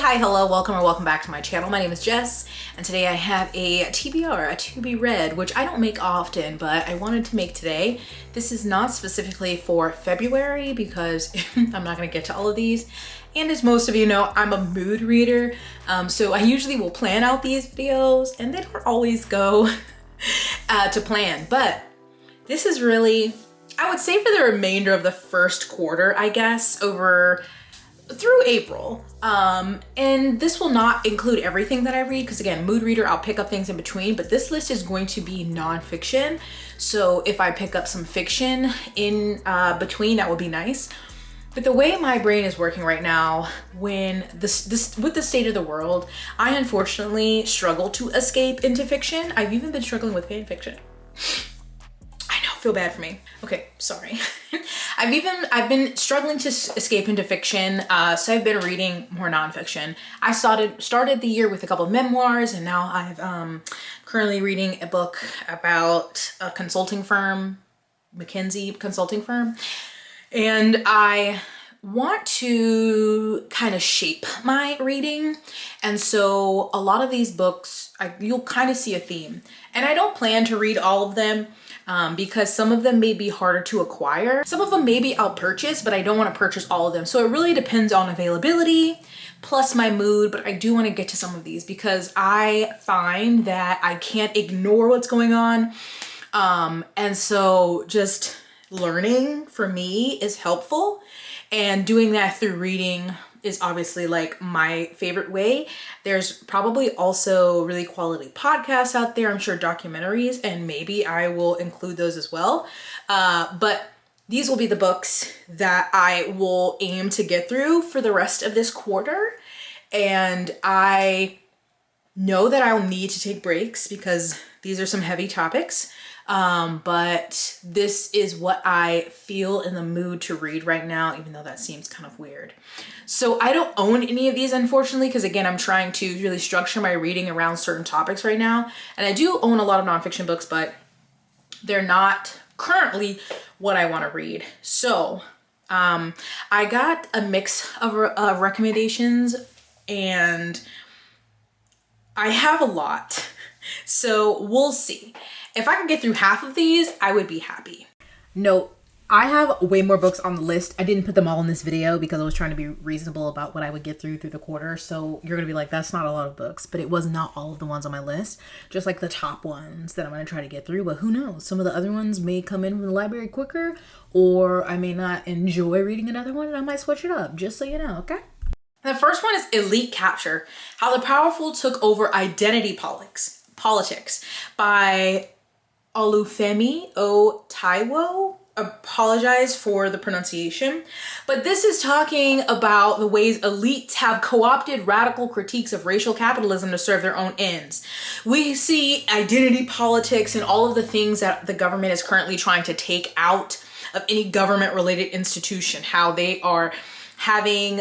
hi, hello, welcome or welcome back to my channel. My name is Jess, and today I have a TBR, a to be read, which I don't make often, but I wanted to make today. This is not specifically for February because I'm not gonna get to all of these. And as most of you know, I'm a mood reader, so I usually will plan out these videos and they don't always go to plan, but this is really, I would say for the remainder of the first quarter, I guess, through April. And this will not include everything that I read because again, mood reader, I'll pick up things in between, but this list is going to be nonfiction. So if I pick up some fiction in between, that would be nice. But the way my brain is working right now, when with the state of the world, I unfortunately struggle to escape into fiction. I've even been struggling with fan fiction. I know, feel bad for me. Okay, sorry. I've been struggling to escape into fiction, so I've been reading more nonfiction. I started the year with a couple of memoirs, and now I've currently reading a book about a consulting firm, McKinsey consulting firm, and I want to kind of shape my reading, and so a lot of these books, you'll kind of see a theme, and I don't plan to read all of them. Because some of them may be harder to acquire. Some of them maybe I'll purchase, but I don't want to purchase all of them. So it really depends on availability plus my mood, but I do want to get to some of these because I find that I can't ignore what's going on. And so just learning for me is helpful, and doing that through reading is obviously like my favorite way. There's probably also really quality podcasts out there, I'm sure documentaries, and maybe I will include those as well. But these will be the books that I will aim to get through for the rest of this quarter. And I know that I'll need to take breaks because these are some heavy topics. But this is what I feel in the mood to read right now, even though that seems kind of weird. So I don't own any of these, unfortunately, because again, I'm trying to really structure my reading around certain topics right now. And I do own a lot of nonfiction books, but they're not currently what I want to read. So I got a mix of recommendations, and I have a lot. So we'll see. If I could get through half of these, I would be happy. Note, I have way more books on the list. I didn't put them all in this video because I was trying to be reasonable about what I would get through the quarter. So you're gonna be like, that's not a lot of books, but it was not all of the ones on my list, just like the top ones that I'm gonna try to get through, but who knows? Some of the other ones may come in from the library quicker, or I may not enjoy reading another one and I might switch it up, just so you know, okay? The first one is Elite Capture, How the Powerful Took Over Identity Politics by Olufemi O. Taiwo. Apologize for the pronunciation, but this is talking about the ways elites have co-opted radical critiques of racial capitalism to serve their own ends. We see identity politics and all of the things that the government is currently trying to take out of any government-related institution, how they are having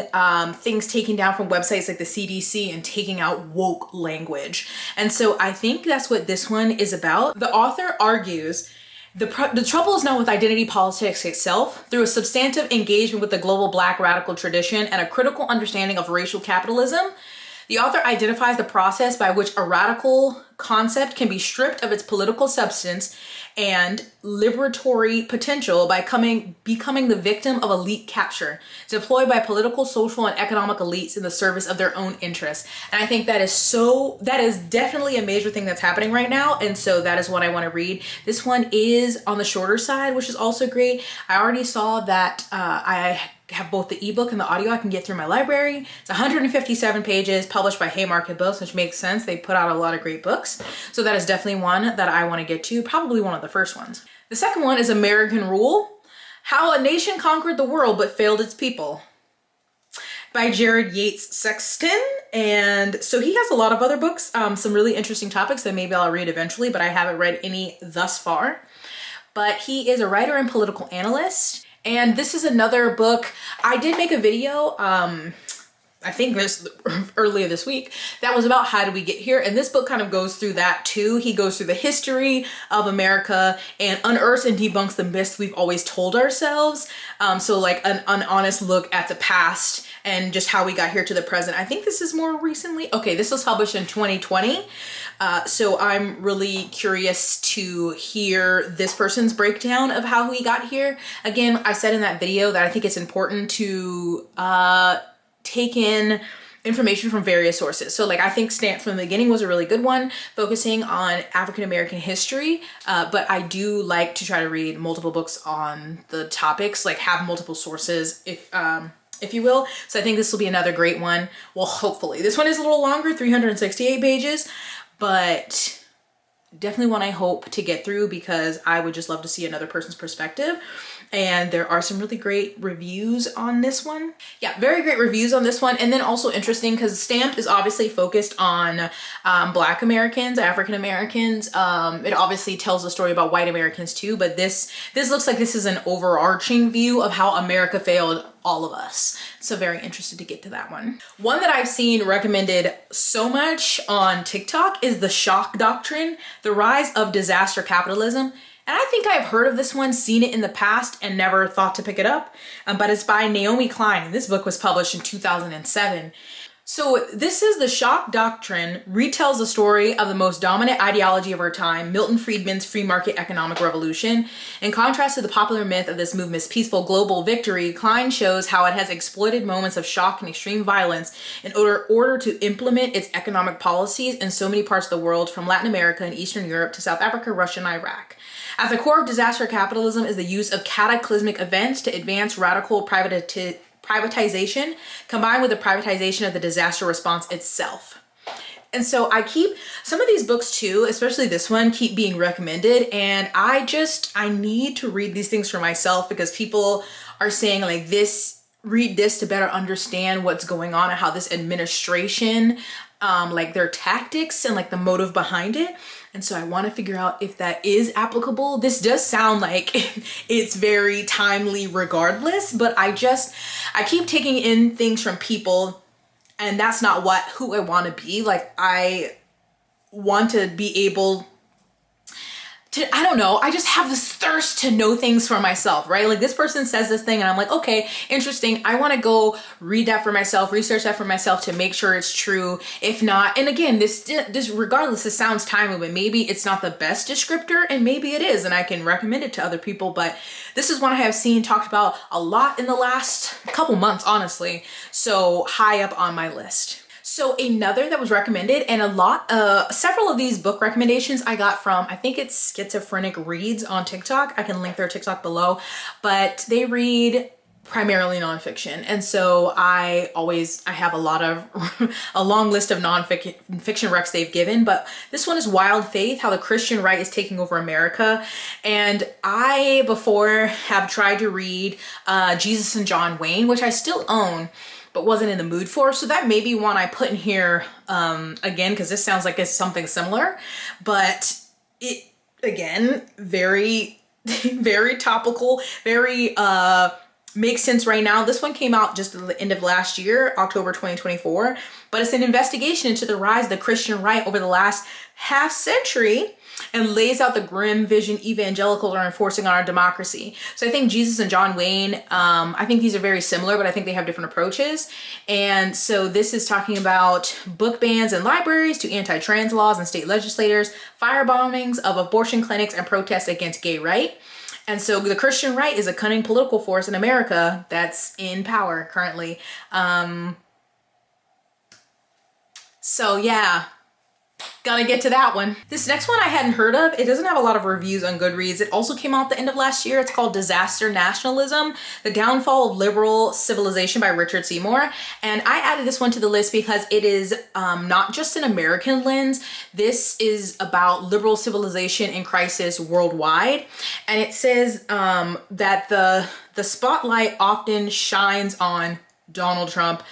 things taken down from websites like the CDC and taking out woke language. And so I think that's what this one is about. The author argues the trouble is not with identity politics itself. Through a substantive engagement with the global Black radical tradition and a critical understanding of racial capitalism, the author identifies the process by which a radical concept can be stripped of its political substance and liberatory potential by becoming the victim of elite capture, deployed by political, social, and economic elites in the service of their own interests. And I think that is definitely a major thing that's happening right now. And so that is what I want to read. This one is on the shorter side, which is also great. I already saw that I have both the ebook and the audio I can get through my library. It's 157 pages, published by Haymarket Books, which makes sense. They put out a lot of great books. So that is definitely one that I want to get to, probably one of the first ones. The second one is American Rule, How a Nation Conquered the World But Failed Its People by Jared Yates Sexton. And so he has a lot of other books, some really interesting topics that maybe I'll read eventually, but I haven't read any thus far. But he is a writer and political analyst. And this is another book. I did make a video, I think earlier this week, that was about how do we get here. And this book kind of goes through that too. He goes through the history of America and unearths and debunks the myths we've always told ourselves. So like an honest look at the past and just how we got here to the present. I think this is more recently. Okay, this was published in 2020. So I'm really curious to hear this person's breakdown of how we got here. Again, I said in that video that I think it's important to take in information from various sources. So like, I think Stamp from the Beginning was a really good one, focusing on African-American history. But I do like to try to read multiple books on the topics, like have multiple sources, if you will. So I think this will be another great one. Well, hopefully. This one is a little longer, 368 pages, but definitely one I hope to get through because I would just love to see another person's perspective. And there are some really great reviews on this one. Yeah, very great reviews on this one. And then also interesting because Stamped is obviously focused on Black Americans, African Americans. It obviously tells a story about white Americans too, but this looks like this is an overarching view of how America failed all of us. So very interested to get to that one. One that I've seen recommended so much on TikTok is The Shock Doctrine, The Rise of Disaster Capitalism. And I think I've heard of this one, seen it in the past, and never thought to pick it up. But it's by Naomi Klein. This book was published in 2007. So this is The Shock Doctrine, retells the story of the most dominant ideology of our time, Milton Friedman's free market economic revolution. In contrast to the popular myth of this movement's peaceful global victory, Klein shows how it has exploited moments of shock and extreme violence in order to implement its economic policies in so many parts of the world, from Latin America and Eastern Europe to South Africa, Russia, and Iraq. At the core of disaster capitalism is the use of cataclysmic events to advance radical privatization, combined with the privatization of the disaster response itself. And so some of these books too, especially this one, keep being recommended. And I need to read these things for myself because people are saying like read this to better understand what's going on and how this administration, like their tactics and like the motive behind it. And so I want to figure out if that is applicable. This does sound like it's very timely regardless, but I keep taking in things from people, and that's not who I want to be. Like, I want to be able to, I don't know, I just have this thirst to know things for myself, right? Like, this person says this thing and I'm like, okay, interesting. I want to go read that for myself, research that for myself to make sure it's true. If not, and again, this regardless, this sounds timely, but maybe it's not the best descriptor and maybe it is, and I can recommend it to other people. But this is one I have seen talked about a lot in the last couple months, honestly. So high up on my list. So another that was recommended, and several of these book recommendations I got from, I think it's Schizophrenic Reads on TikTok. I can link their TikTok below, but they read primarily nonfiction. And so I have a long list of nonfiction recs they've given, but this one is Wild Faith, How the Christian Right is Taking Over America. And I before have tried to read Jesus and John Wayne, which I still own, but wasn't in the mood for. So that may be one I put in here again, because this sounds like it's something similar, but it, again, very, very topical, very makes sense right now. This one came out just at the end of last year, October 2024, but it's an investigation into the rise of the Christian right over the last half century and lays out the grim vision evangelicals are enforcing on our democracy. So I think Jesus and John Wayne, I think these are very similar, but I think they have different approaches. And so this is talking about book bans in libraries to anti-trans laws and state legislators, firebombings of abortion clinics, and protests against gay right. And so the Christian right is a cunning political force in America that's in power currently. So yeah, gotta get to that one. This next one I hadn't heard of. It doesn't have a lot of reviews on Goodreads. It also came out at the end of last year. It's called Disaster Nationalism, The Downfall of Liberal Civilization by Richard Seymour. And I added this one to the list because it is not just an American lens. This is about liberal civilization in crisis worldwide. And it says that the spotlight often shines on Donald Trump,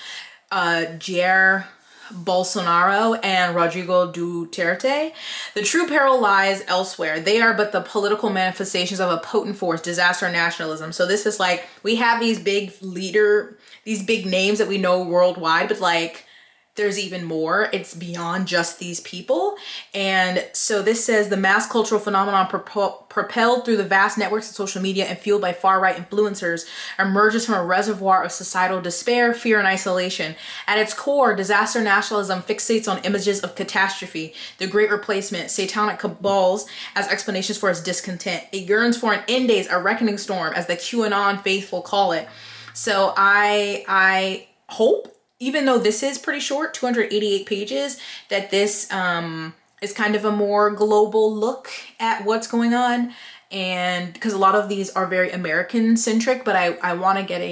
Jair Bolsonaro, and Rodrigo Duterte. The true peril lies elsewhere. They are but the political manifestations of a potent force, disaster nationalism. So this is like, we have these big names that we know worldwide, but like, there's even more. It's beyond just these people. And so this says the mass cultural phenomenon propelled through the vast networks of social media and fueled by far-right influencers emerges from a reservoir of societal despair, fear, and isolation. At its core, disaster nationalism fixates on images of catastrophe, the great replacement, satanic cabals as explanations for its discontent. It yearns for an end days, a reckoning storm, as the QAnon faithful call it. So I hope, even though this is pretty short, 288 pages, that this is kind of a more global look at what's going on. And because a lot of these are very American centric, but I want to get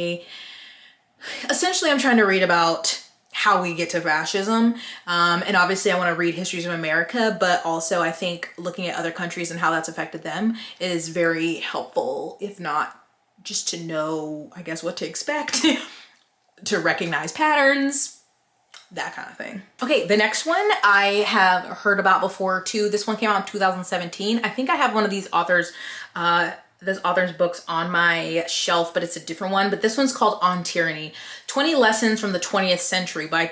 essentially I'm trying to read about how we get to fascism. And obviously I want to read histories of America, but also I think looking at other countries and how that's affected them is very helpful, if not just to know, I guess, what to expect. To recognize patterns, that kind of thing. Okay, the next one I have heard about before too. This one came out in 2017. I think I have one of these authors, this author's books on my shelf, but it's a different one. But this one's called On Tyranny, 20 Lessons from the 20th Century by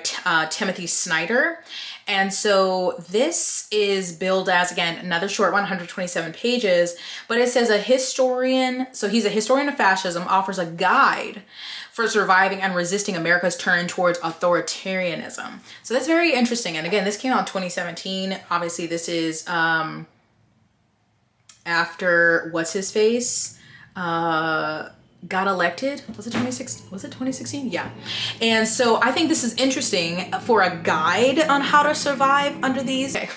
Timothy Snyder. And so this is billed as, again, another short one, 127 pages, but it says a historian, so he's a historian of fascism, offers a guide for surviving and resisting America's turn towards authoritarianism. So that's very interesting. And again, this came out in 2017. Obviously this is after what's his face got elected. Was it 2016? Was it 2016? Yeah. And so I think this is interesting for a guide on how to survive under these. Okay.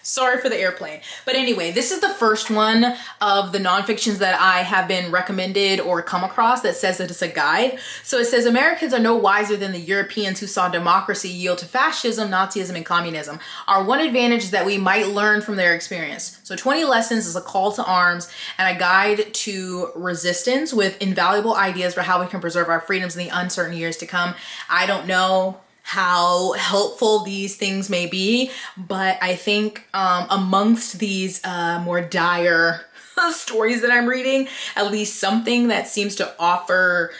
Sorry for the airplane. But anyway, this is the first one of the nonfictions that I have been recommended or come across that says that it's a guide. So it says Americans are no wiser than the Europeans who saw democracy yield to fascism, Nazism, and communism. Our one advantage is that we might learn from their experience. So 20 Lessons is a call to arms and a guide to resistance with invaluable ideas for how we can preserve our freedoms in the uncertain years to come. I don't know how helpful these things may be, but I think amongst these more dire stories that I'm reading, at least something that seems to offer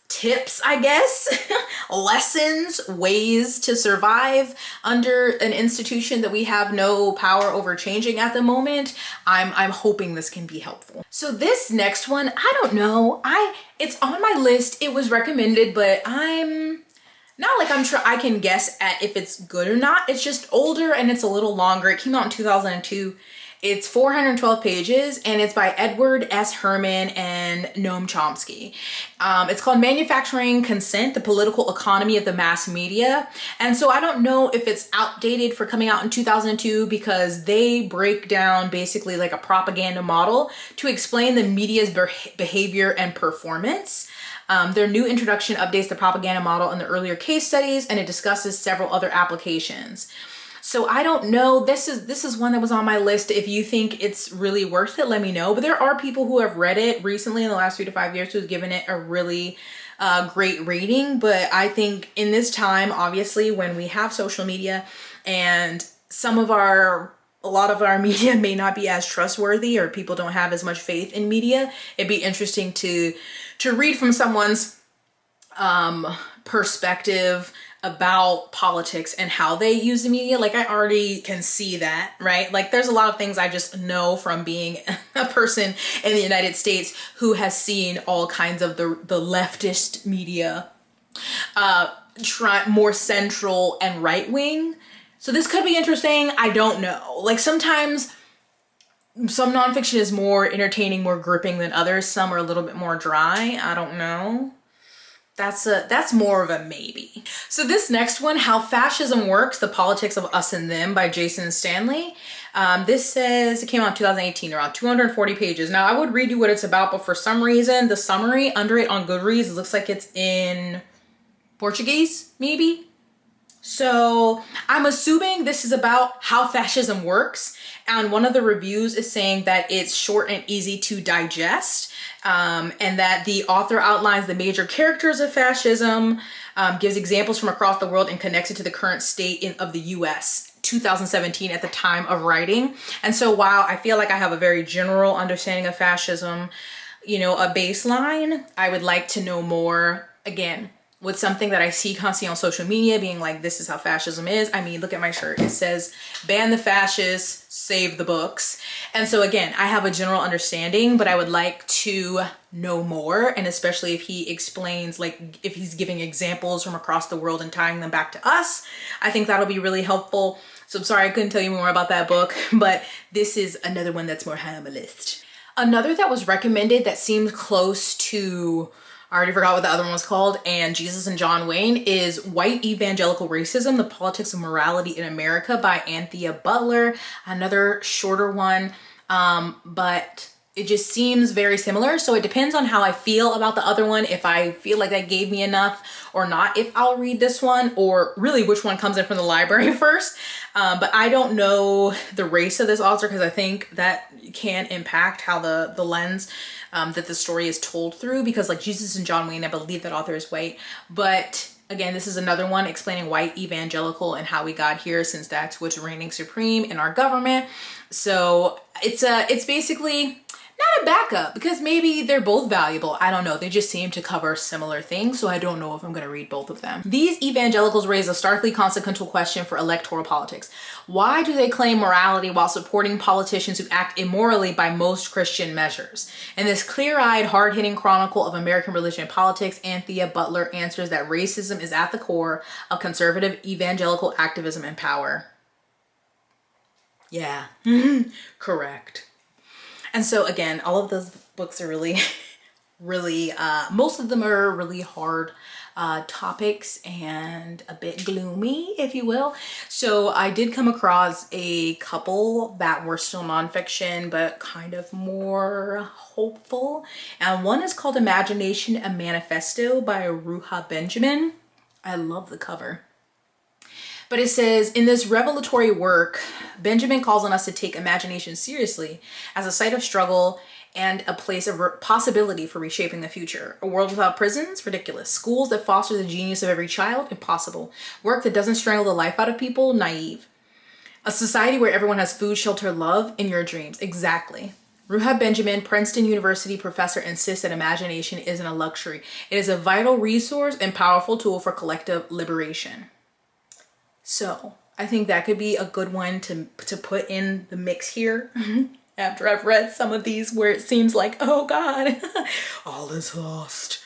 tips, I guess, lessons, ways to survive under an institution that we have no power over changing at the moment. I'm hoping this can be helpful. So this next one, I don't know. It's on my list. It was recommended, but I'm not like I'm sure I can guess at if it's good or not. It's just older and it's a little longer. It came out in 2002. It's 412 pages and it's by Edward S. Herman and Noam Chomsky. It's called Manufacturing Consent, the Political Economy of the Mass Media. And so I don't know if it's outdated for coming out in 2002 because they break down basically like a propaganda model to explain the media's behavior and performance. Their new introduction updates the propaganda model in the earlier case studies and it discusses several other applications. So I don't know, this is one that was on my list. If you think it's really worth it, let me know. But there are people who have read it recently in the last 3 to 5 years who've given it a really great rating. But I think in this time, obviously, when we have social media and a lot of our media may not be as trustworthy or people don't have as much faith in media, it'd be interesting to read from someone's perspective about politics and how they use the media. Like I already can see that, right? Like there's a lot of things I just know from being a person in the United States who has seen all kinds of the leftist media try more central and right wing. So this could be interesting. I don't know. Like sometimes some nonfiction is more entertaining, more gripping than others. Some are a little bit more dry. I don't know. That's more of a maybe. So this next one, How Fascism Works, The Politics of Us and Them by Jason Stanley. This says it came out in 2018, around 240 pages. Now I would read you what it's about, but for some reason, the summary under it on Goodreads, it looks like it's in Portuguese, maybe. So I'm assuming this is about how fascism works. And one of the reviews is saying that it's short and easy to digest, and that the author outlines the major characters of fascism, gives examples from across the world and connects it to the current state of the US, 2017 at the time of writing. And so while I feel like I have a very general understanding of fascism, you know, a baseline, I would like to know more, again, with something that I see constantly on social media being like, this is how fascism is. I mean, look at my shirt. It says, ban the fascists, save the books. And so again, I have a general understanding, but I would like to know more. And especially if he explains, like if he's giving examples from across the world and tying them back to us, I think that'll be really helpful. So I'm sorry I couldn't tell you more about that book, but this is another one that's more high on the list. Another that was recommended that seemed close to, I already forgot what the other one was called, and Jesus and John Wayne, is White Evangelical Racism, The Politics of Morality in America by Anthea Butler. Another shorter one, but it just seems very similar. So it depends on how I feel about the other one. If I feel like that gave me enough or not, if I'll read this one, or really which one comes in from the library first. But I don't know the race of this author, because I think that can impact how the lens that the story is told through, because like Jesus and John Wayne, I believe that author is white. But again, this is another one explaining white evangelical and how we got here, since that's what's reigning supreme in our government. So it's basically not a backup, because maybe they're both valuable. I don't know. They just seem to cover similar things. So I don't know if I'm going to read both of them. These evangelicals raise a starkly consequential question for electoral politics. Why do they claim morality while supporting politicians who act immorally by most Christian measures? In this clear-eyed, hard-hitting chronicle of American religion and politics, Anthea Butler answers that racism is at the core of conservative evangelical activism and power. Yeah, correct. And so again, all of those books are really, most of them are really hard topics and a bit gloomy, if you will. So I did come across a couple that were still nonfiction, but kind of more hopeful. And one is called Imagination, a Manifesto by Ruha Benjamin. I love the cover. But it says, in this revelatory work, Benjamin calls on us to take imagination seriously as a site of struggle and a place of possibility for reshaping the future. A world without prisons? Ridiculous. Schools that foster the genius of every child? Impossible. Work that doesn't strangle the life out of people? Naive. A society where everyone has food, shelter, love in your dreams? Exactly. Ruha Benjamin, Princeton University professor, insists that imagination isn't a luxury. It is a vital resource and powerful tool for collective liberation. So I think that could be a good one to put in the mix here after I've read some of these where it seems like, oh God, all is lost.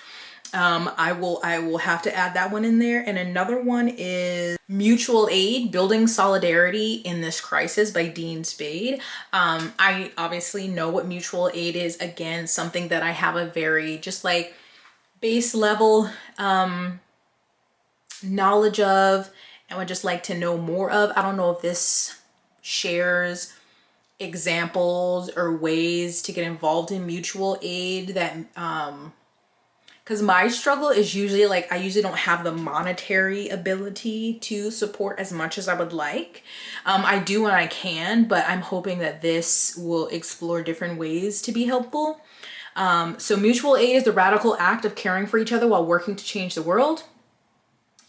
I will have to add that one in there. And another one is Mutual Aid, Building Solidarity in This Crisis by Dean Spade. I obviously know what mutual aid is. Again, something that I have a very just like base level knowledge of, and would just like to know more of. I don't know if this shares examples or ways to get involved in mutual aid that, because my struggle is usually like, I usually don't have the monetary ability to support as much as I would like. I do when I can, but I'm hoping that this will explore different ways to be helpful. So mutual aid is the radical act of caring for each other while working to change the world.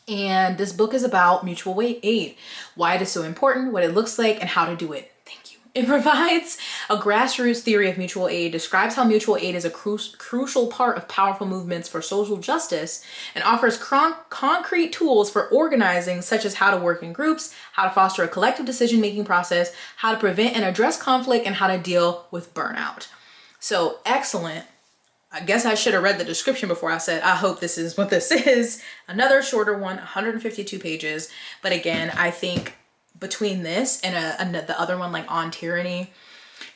And this book is about mutual aid, why it is so important, what it looks like, and how to do it. Thank you. It provides a grassroots theory of mutual aid, describes how mutual aid is a crucial part of powerful movements for social justice, and offers concrete tools for organizing, such as how to work in groups, how to foster a collective decision-making process, how to prevent and address conflict, and how to deal with burnout. So excellent. I guess I should have read the description before I said, I hope this is what this is. Another shorter one, 152 pages. But again, I think between this and the other one, like On Tyranny,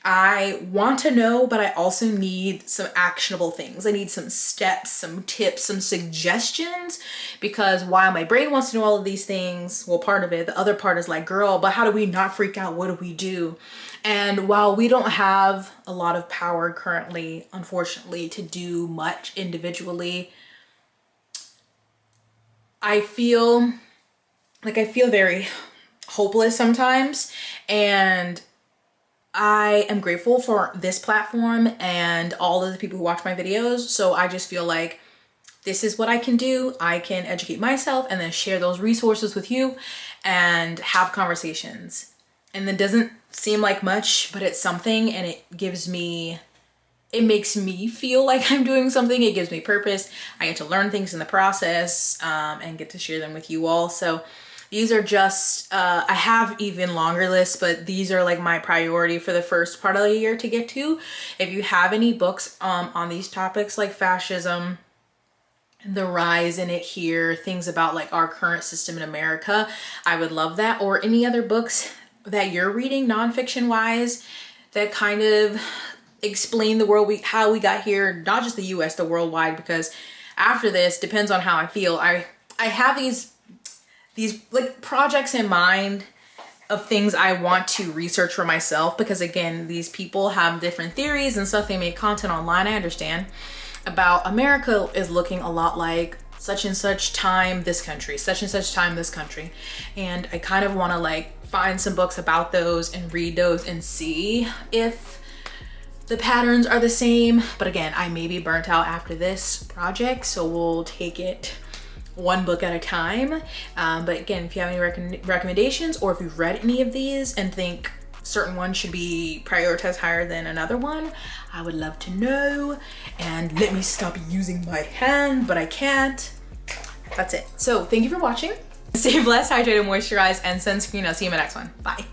I want to know, but I also need some actionable things. I need some steps, some tips, some suggestions, because while my brain wants to know all of these things, well, part of it, the other part is like, girl, but how do we not freak out? What do we do? And while we don't have a lot of power currently, unfortunately, to do much individually, I feel very hopeless sometimes. And I am grateful for this platform and all of the people who watch my videos. So I just feel like this is what I can do. I can educate myself and then share those resources with you and have conversations. And it doesn't seem like much, but it's something, and it gives me it makes me feel like I'm doing something. It gives me purpose. I get to learn things in the process and get to share them with you all. So these are just, I have even longer lists, but these are like my priority for the first part of the year to get to. If you have any books on these topics like fascism, the rise in it here, things about like our current system in America, I would love that. Or any other books that you're reading nonfiction wise that kind of explain the world, how we got here, not just the US, the worldwide, because after this, depends on how I feel. I have these like projects in mind of things I want to research for myself, because again, these people have different theories and stuff. They make content online, I understand, about America is looking a lot like such and such time this country, such and such time this country. And I kind of want to like find some books about those and read those and see if the patterns are the same. But again, I may be burnt out after this project, so we'll take it one book at a time. But again, if you have any recommendations, or if you've read any of these and think certain ones should be prioritized higher than another one, I would love to know. And let me stop using my hand, but I can't. That's it. So thank you for watching. Stay blessed, hydrated, moisturized, and sunscreen. I'll see you in my next one. Bye.